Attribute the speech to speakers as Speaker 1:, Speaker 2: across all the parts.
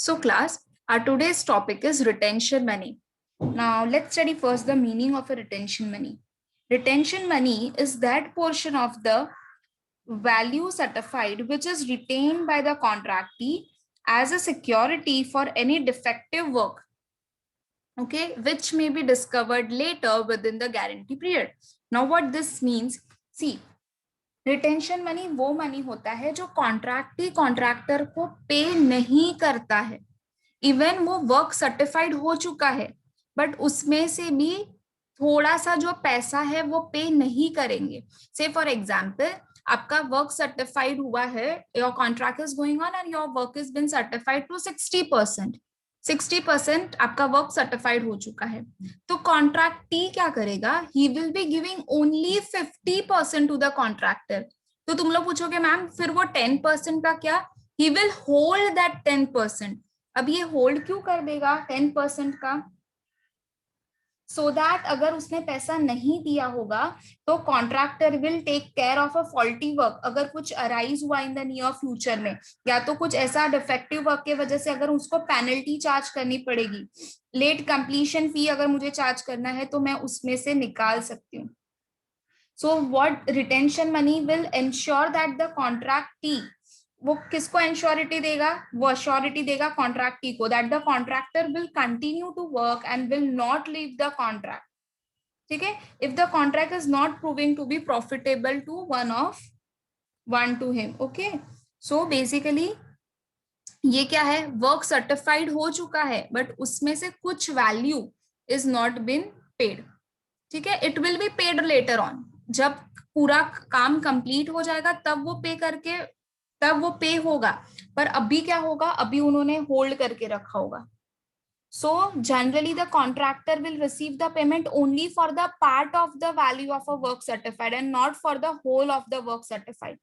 Speaker 1: So class, our today's topic is retention money. Now let's study first the meaning of a retention money. Retention money is that portion of the value certified which is retained by the contractee as a security for any defective work, okay, which may be discovered later within the guarantee period. Now what this means, see, retention money वो money होता है जो कॉन्ट्रैक्टी contractor को पे नहीं करता है, even वो वर्क सर्टिफाइड हो चुका है बट उसमें से भी थोड़ा सा जो पैसा है वो पे नहीं करेंगे. से फॉर एग्जाम्पल आपका वर्क सर्टिफाइड हुआ है, your contract is going on and your work is been certified to 60% आपका वर्क सर्टिफाइड हो चुका है. तो कॉन्ट्रैक्टी क्या करेगा, he will be giving only 50% to the contractor. तो तुम लोग पूछोगे मैम फिर वो 10% का क्या, ही विल होल्ड दैट 10%. अब ये होल्ड क्यों कर देगा 10% का, सो दैट अगर उसने पैसा नहीं दिया होगा तो contractor will take care of a faulty work. अगर कुछ अराइज हुआ इन द नियर फ्यूचर में या तो कुछ ऐसा डिफेक्टिव वर्क के वजह से अगर उसको पेनल्टी चार्ज करनी पड़ेगी, लेट कंप्लीशन फी अगर मुझे चार्ज करना है तो मैं उसमें से निकाल सकती हूँ. So what retention money will ensure that the contractee, वो किसको एंश्योरिटी देगा, वो अश्योरिटी देगा कॉन्ट्रैक्टी को, that the contractor will continue to work and will not leave the contract. ठीक है, if the contract is not proving to be profitable to one to him. Okay, so basically ये क्या है, work certified हो चुका है but उसमें से कुछ value is not been paid. ठीक है, it will be paid later on, जब पूरा काम कंप्लीट हो जाएगा तब वो पे करके तब वो पे होगा, पर अभी क्या होगा, अभी उन्होंने होल्ड करके रखा होगा. So generally the contractor will receive the payment only for the part of the value of a work certified and not for the whole of the work certified.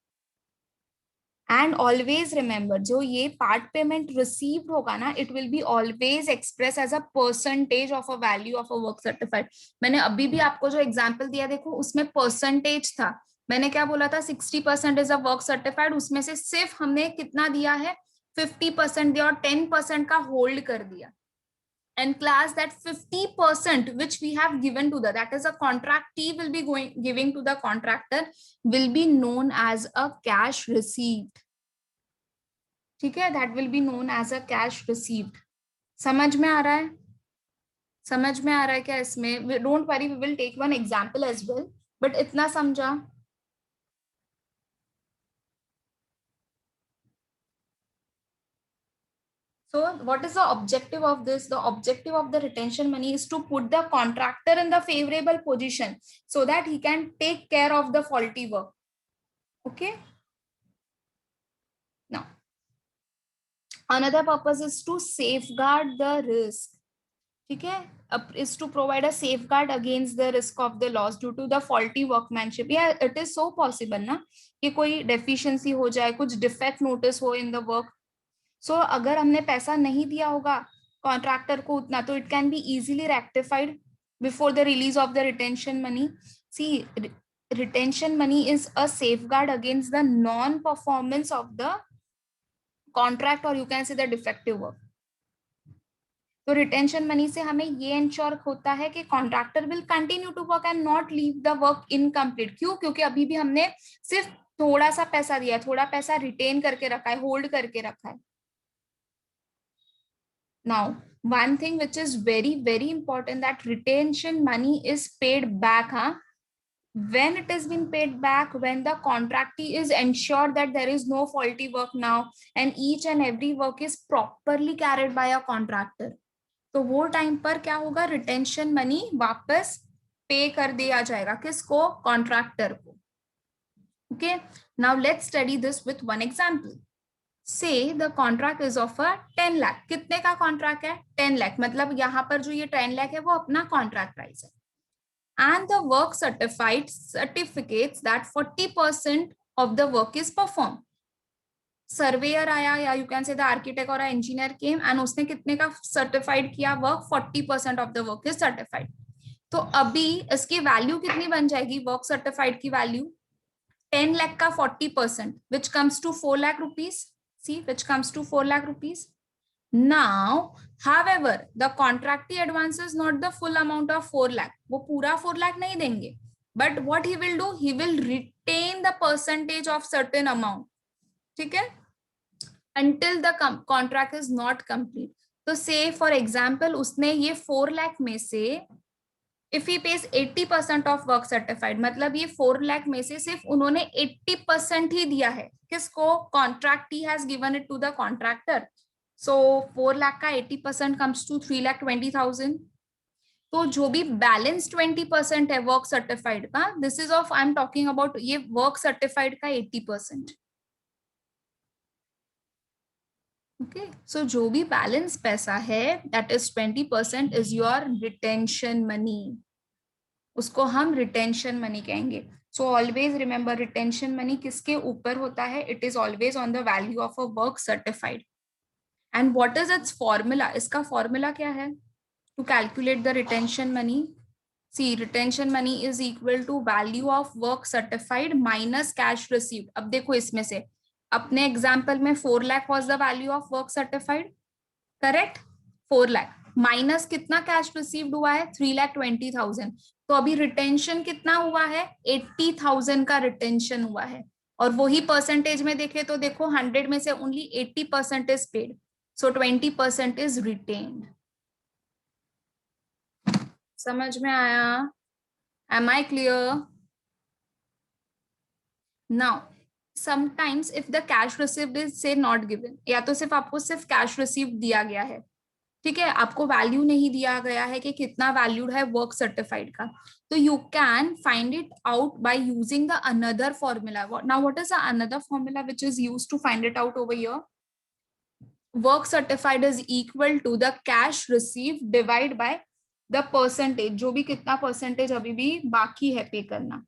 Speaker 1: And always remember, जो ये part payment received होगा ना, it will be always express as a percentage of a value of a work certified. मैंने अभी भी आपको जो example दिया देखो उसमें परसेंटेज था. मैंने क्या बोला था, 60% इज अ वर्क सर्टिफाइड, उसमें से सिर्फ हमने कितना दिया है, 50% दिया और 10% का होल्ड कर दिया. And class, that 50% which we have given to that is a contractee will be giving to the contractor will be known as a cash received. ठीक है, that will be known as a cash received. समझ में आ रहा है, समझ में आ रहा है क्या इसमें? Don't worry, we will take one example as well, but इतना समझा. So what is the objective of this? The objective of the retention money is to put the contractor in the favorable position so that he can take care of the faulty work. Okay. Now, another purpose is to safeguard the risk. ठीक है, is to provide a safeguard against the risk of the loss due to the faulty workmanship. Yeah, it is so possible ना कि कोई deficiency हो जाए, कुछ defect notice हो in the work. सो अगर हमने पैसा नहीं दिया होगा कॉन्ट्रैक्टर को उतना, तो it can be easily rectified before the release of the retention money. See, retention money is a safeguard against the non performance of the contract और you can say the defective work. तो retention money से हमें ये ensure होता है कि contractor will continue to work and not leave the work incomplete. क्यों? क्योंकि अभी भी हमने सिर्फ थोड़ा सा पैसा दिया, थोड़ा पैसा रिटेन करके रखा है, होल्ड करके रखा है. Now, one thing which is very, very important, that retention money is paid back. When it has been paid back, when the contractee is ensured that there is no faulty work now and each and every work is properly carried by a contractor. तो वो time पर क्या होगा, retention money वापस पे कर दिया जाएगा. किसको? कॉन्ट्रैक्टर को. Okay, now let's study this with one example. Say the contract is of a 10 lakh. कितने का कॉन्ट्रैक्ट है? 10 लाख. मतलब यहाँ पर जो ये 10 लाख है वो अपना कॉन्ट्रैक्ट प्राइस है. And the work certified certificates that 40% of the work is performed. Surveyor आया या you can say the architect और इंजीनियर केम एंड उसने कितने का सर्टिफाइड किया work, 40% of the work is certified. तो अभी इसकी वैल्यू कितनी बन जाएगी, वर्क सर्टिफाइड की वैल्यू 10 लाख का 40% which comes to 4 lakh rupees. See, which comes to 4 lakh rupees. Now, however, the contractee advances not the full amount of 4 lakh. वो पूरा 4 lakh नहीं देंगे. But what he will do, he will retain the percentage of certain amount. ठीक है? Until the contract is not complete. तो say for example, उसने ये 4 lakh में से if he pays 80% of work certified, मतलब ये 4 lakh में से सिर्फ उन्होंने 80% ही दिया है. किसको? Contractee has given it to the contractor. So 4 lakh का 80% comes to 3,20,000. तो जो भी बैलेंस 20% है वर्क सर्टिफाइड का, this is of I am talking about ये वर्क सर्टिफाइड का 80%. ओके, सो जो भी बैलेंस पैसा है that is 20% is your retention money. उसको हम रिटेंशन मनी कहेंगे. So always remember retention money किसके ऊपर होता है? It is always on the value of a work certified. And what is it's formula? इसका फॉर्मूला क्या है to calculate the retention money? See, retention money is equal to value of work certified minus cash received. अब देखो इसमें से अपने example में 4 lakh was the value of work certified, correct? 4 lakh minus कितना कैश रिसीव्ड हुआ है? 3,20,000. तो अभी रिटेंशन कितना हुआ है? 80,000 का रिटेंशन हुआ है. और वही परसेंटेज में देखे तो देखो 100 में से only 80% is paid, so 20% is retained. समझ में आया? Am I clear? Now, sometimes if the cash received is say not given, या तो सिर्फ आपको सिर्फ कैश रिसीव्ड दिया गया है, ठीक है, आपको वैल्यू नहीं दिया गया है कि कितना वैल्यूड है वर्क सर्टिफाइड का, तो you can find it out by using the another formula. Now what is the another formula which is used to find it out over here? Work certified is equal to the cash received divide by the percentage, जो भी कितना percentage अभी भी बाकी है पे करना.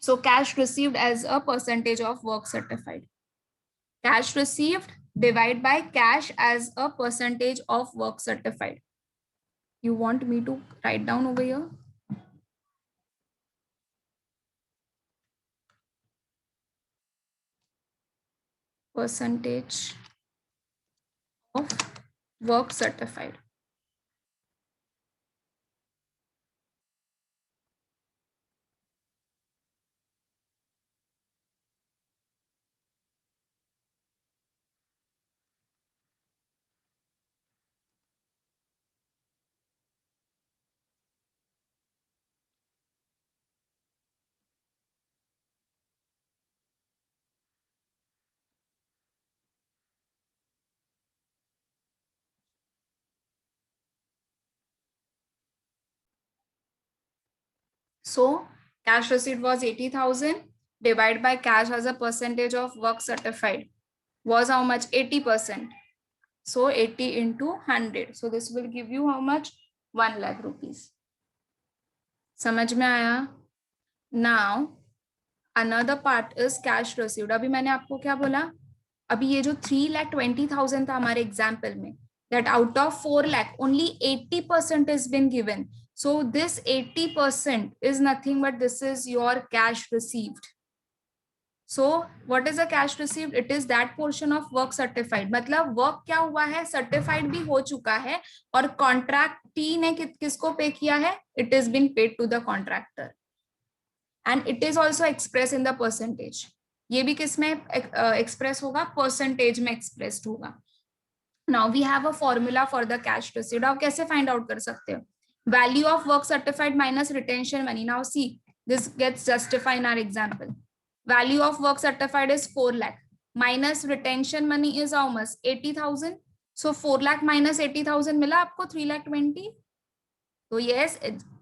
Speaker 1: So cash received as a percentage of work certified. Cash received divided by cash as a percentage of work certified. You want me to write down over here? Percentage of work certified. So cash receipt was 80,000 divided by cash as a percentage of work certified was how much? 80%. So 80 into 100. So this will give you how much? 1 lakh rupees. समझ में आया? Now another part is cash received. अभी मैंने आपको क्या बोला? अभी ये जो 3,20,000 था हमारे एग्जाम्पल में, that out of 4 lakh only 80% has been given. So this 80% is nothing but this is your cash received. So what is the cash received? It is that portion of work certified. मतलब work क्या हुआ है? Certified भी हो चुका है और कॉन्ट्रैक्टी ने किसको पे किया है? It is been paid to the contractor. And it is also expressed in the percentage. ये भी किस में एक्सप्रेस होगा? परसेंटेज में एक्सप्रेस्ड होगा. Now we have a formula for the cash received. आप कैसे फाइंड आउट कर सकते हो? Value of work certified minus retention money. Now see this gets justified in our example. Value of work certified is 4 lakh minus retention money is how much? 80,000. So 4 lakh minus 80,000 मिला आपको 3,20,000. So yes,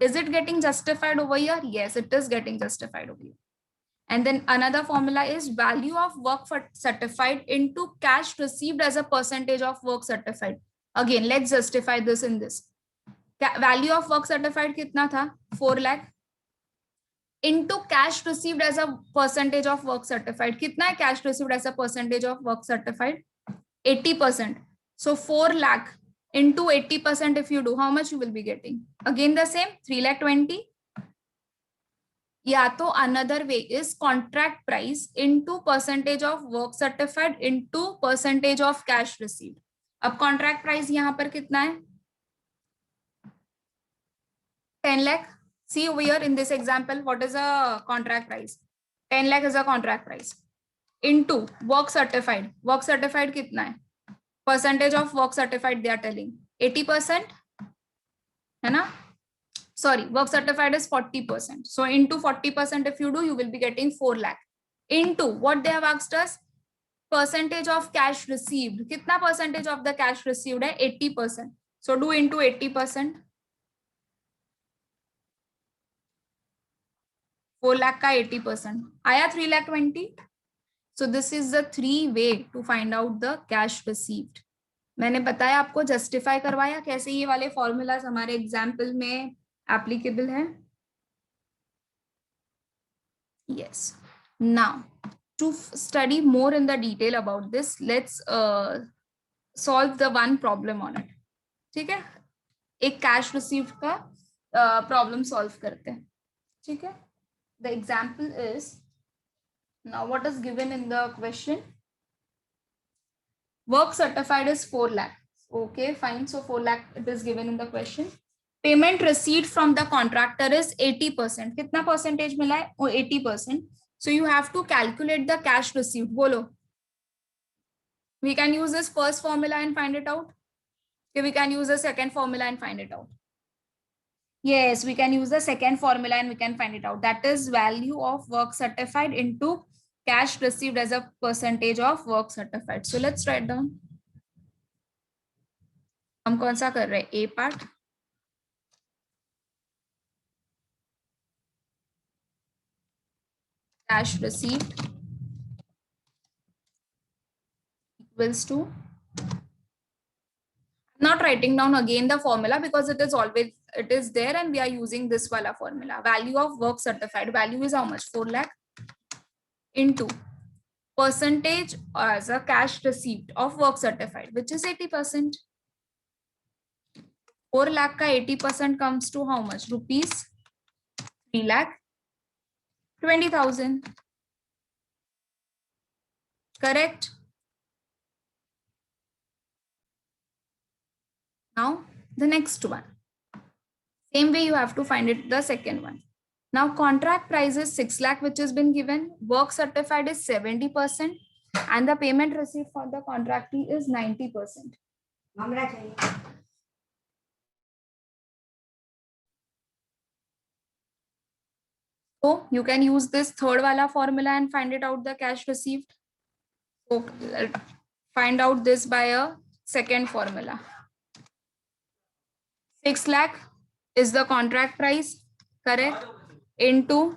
Speaker 1: is it getting justified over here? Yes, it is getting justified over here. And then another formula is value of work certified into cash received as a percentage of work certified. Again, let's justify this in this. Value of work certified kitna tha? 4 lakh into cash received as a percentage of work certified. Kitna hai cash received as a percentage of work certified? 80%. So 4 lakh into 80% if you do, how much you will be getting? Again the same, 3,20,000. या तो another way is contract price into percentage of work certified into percentage of cash received. अब contract price यहाँ पर कितना है? 10 lakh. See over here in this example, what is a contract price? 10 lakh is a contract price. Into work certified. Work certified कितना है? Percentage of work certified they are telling 80%, है ना? Sorry, work certified is 40%. So into 40% if you do, you will be getting 4 lakh. Into what they have asked us, percentage of cash received. कितना percentage of the cash received है? 80%. So do into 80%. 4 lakh का 80% आया 3,20,000. So this is the 3 way to find out the cash received. मैंने बताया आपको, justify करवाया कैसे ये वाले फॉर्मूलाज हमारे एग्जाम्पल में एप्लीकेबल है. Yes. Now to study more in the detail about this, let's solve the one problem on it. ठीक है, एक कैश रिसीव्ड का प्रॉब्लम सॉल्व करते हैं. ठीक है, the example is, now what is given in the question? Work certified is 4 lakh. Okay, fine. So 4 lakh it is given in the question. Payment received from the contractor is 80%. कितना percentage मिला है? 80%. So you have to calculate the cash received. बोलो. We can use this first formula and find it out. Okay, we can use the second formula and find it out. Yes, we can use the second formula and we can find it out. That is value of work certified into cash received as a percentage of work certified. So let's write down. हम कौन सा कर रहे हैं? A part. Cash received equals to, not writing down again the formula because it is always, it is there and we are using this wala formula. Value of work certified, value is how much? 4 lakh into percentage as a cash received of work certified, which is 80%. 4 lakh ka 80% comes to how much? Rupees 3,20,000. Correct? Now the next one. Same way you have to find it, the second one. Now contract price is 6 lakh which has been given. Work certified is 70% and the payment received for the contractee is 90%. So you can use this third wala formula and find it out the cash received. So find out this by a second formula. 6 lakh is the contract price, correct? Into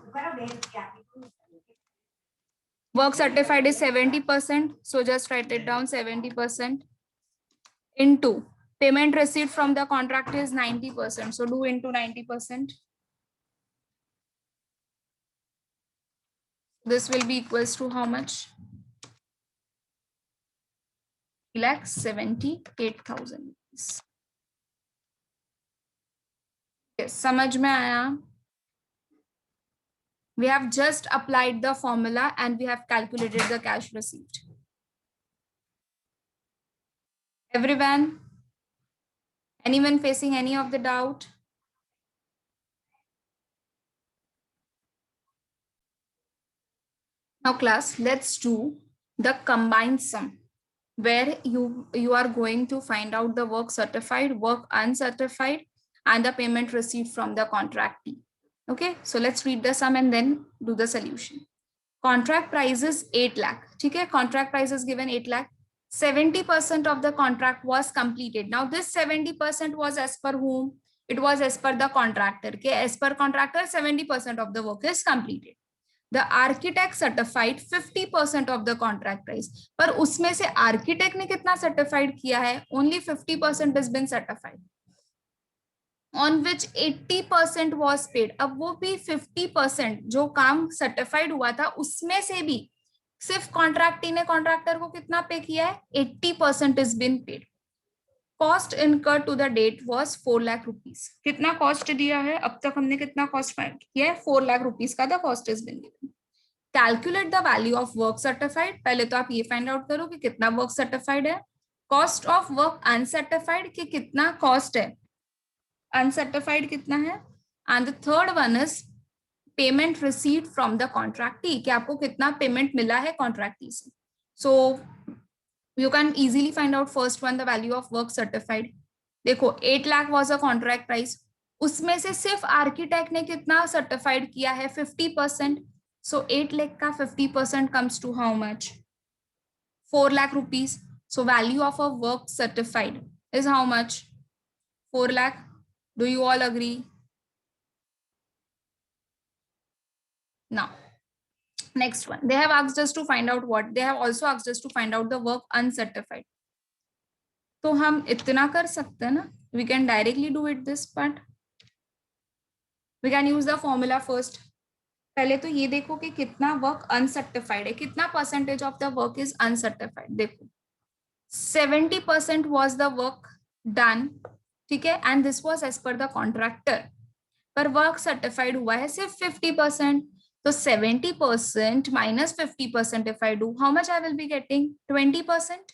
Speaker 1: work certified is 70%. So just write it down, 70%. Into payment received from the contract is 90%. So do into 90%. This will be equals to how much? 3,78,000. Yes, समझ में आया? We have just applied the formula and we have calculated the cash received. Everyone? Anyone facing any of the doubt? Now class, let's do the combined sum where you are going to find out the work certified, work uncertified, and the payment received from the contractee. Okay, so let's read the sum and then do the solution. Contract price is 8 lakh. Okay, contract price is given 8 lakh. 70% of the contract was completed. Now this 70% was as per whom? It was as per the contractor. Okay, as per contractor, 70% of the work is completed. The architect certified 50% of the contract price. पर उसमें से architect ने कितना certified किया है? Only 50% has been certified. On which 80% was paid. अब वो भी 50% जो काम certified हुआ था उसमें से भी सिर्फ कॉन्ट्रैक्टी ने कॉन्ट्रैक्टर को कितना पे किया है? 80% is been paid. Cost incurred to the date was 4 lakh rupees. कितना कॉस्ट दिया है? अब तक हमने कितना कॉस्ट फाइंड किया है? 4 लाख रुपीस का the cost is been given. Calculate the value of work certified. पहले तो आप ये फाइंड आउट करो कि कितना वर्क सर्टिफाइड है. कॉस्ट ऑफ वर्क अनसर्टिफाइड कि कितना कॉस्ट है, अनसर्टिफाइड कितना है, and the third one is payment received from the contractee कि आपको कितना पेमेंट मिला है कॉन्ट्रैक्टी से. So you can easily find out first one the value of work certified. देखो 8 lakh was a contract price, उसमें से सिर्फ आर्किटेक्ट ने कितना सर्टिफाइड किया है 50%. सो 8 लाख का 50% comes to how much, 4 lakh rupees. So value of a work certified is how much? 4 lakh. Do you all agree? Now, next one. They have asked us to find out what? They have also asked us to find out the work uncertified. तो हम इतना कर सकते हैं ना, we can directly do it this part. We can use the formula first. पहले तो ये देखो कि कितना वर्क अनसर्टिफाइड है, कितना percentage of the work is uncertified. देखो 70% was the work done, ठीक है, and this was as per the contractor, पर वर्क सर्टिफाइड हुआ है सिर्फ 50%. तो 70% minus 50% if I do, how much I will be getting? 20%.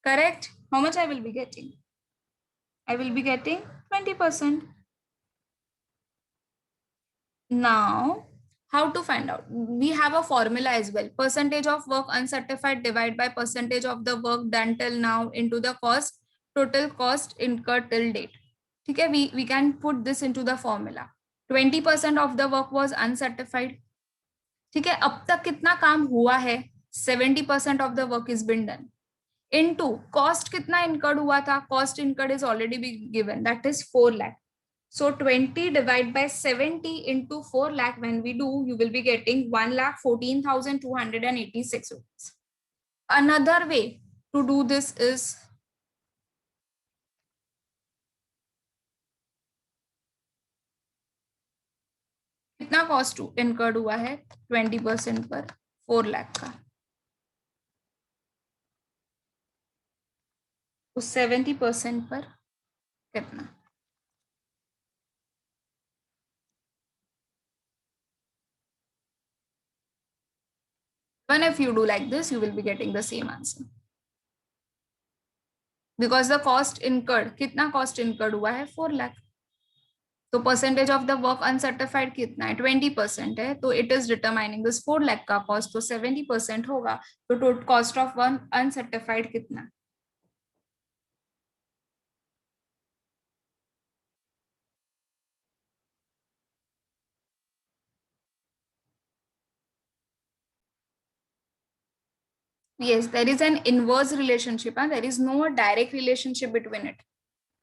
Speaker 1: Correct? How much I will be getting? I will be getting 20%. Now, how to find out? We have a formula as well. Percentage of work uncertified divided by percentage of the work done till now into the cost, total cost incurred till date. Okay, we can put this into the formula. 20% of the work was uncertified. ठीक है, अब तक कितना काम हुआ है? 70% of the work is been done. Into cost कितना incurred हुआ था? Cost incurred is already been given, that is 4 lakh. So 20 divided by 70 into 4 lakh, when we do, you will be getting 1,14,286 rupees. Another way to do this is, कितना cost incurred हुआ है 20% पर 4 लाख का, तो 70% पर कितना? Even if you do like this, you will be getting the same answer. Because the cost incurred, कितना cost incurred हुआ है 4 लाख. तो percentage of the work uncertified कितना है? 20% है. तो it is determining this 4 lakh का कॉस्ट, तो 70% होगा. तो total cost of one uncertified कितना? Yes, there is an inverse relationship, there is no direct relationship between it.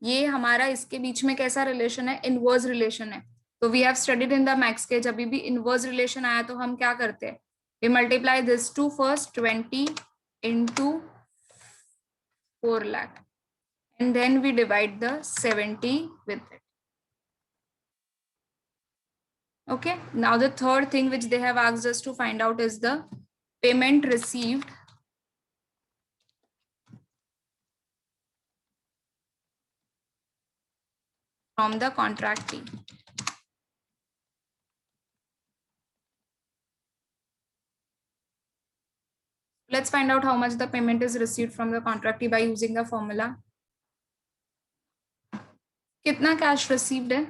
Speaker 1: ये हमारा इसके बीच में कैसा रिलेशन है? इनवर्स रिलेशन है. तो we have studied in the maths के, जब भी इनवर्स रिलेशन आया तो हम क्या करते हैं? We multiply this to first 20 into 4 lakh and then we divide the 70 with it. Okay, now the third thing which they have asked us to find out is the payment received from the contractee. Let's find out how much the payment is received from the contractee by using the formula. कितना cash received है?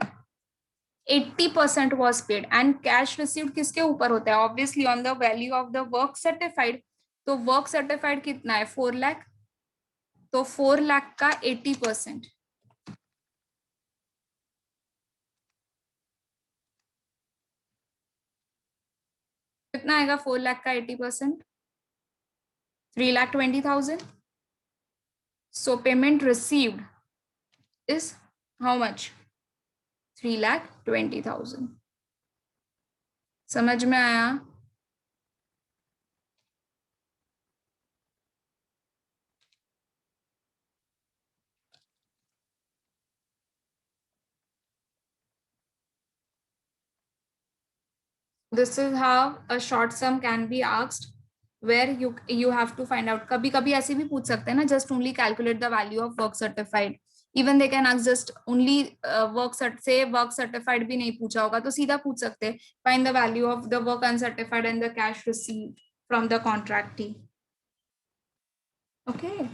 Speaker 1: 80% was paid and cash received किसके ऊपर होता है? Obviously on the value of the work certified. तो work certified कितना है? 4 लाख. तो 4 लाख का 80%. कितना आएगा 4 लाख का 80%? 3,20,000. So payment received is how much? 3,20,000. समझ में आया? This is how a short sum can be asked, where you have to find out. कभी कभी ऐसे भी पूछ सकते हैं ना, just only calculate the value of work certified. Even they can ask just only work certified भी नहीं पूछा होगा तो सीधा पूछ सकते हैं, find the value of the work uncertified and the cash received from the contractee. Okay.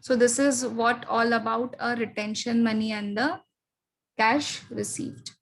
Speaker 1: So this is what all about a retention money and the cash received.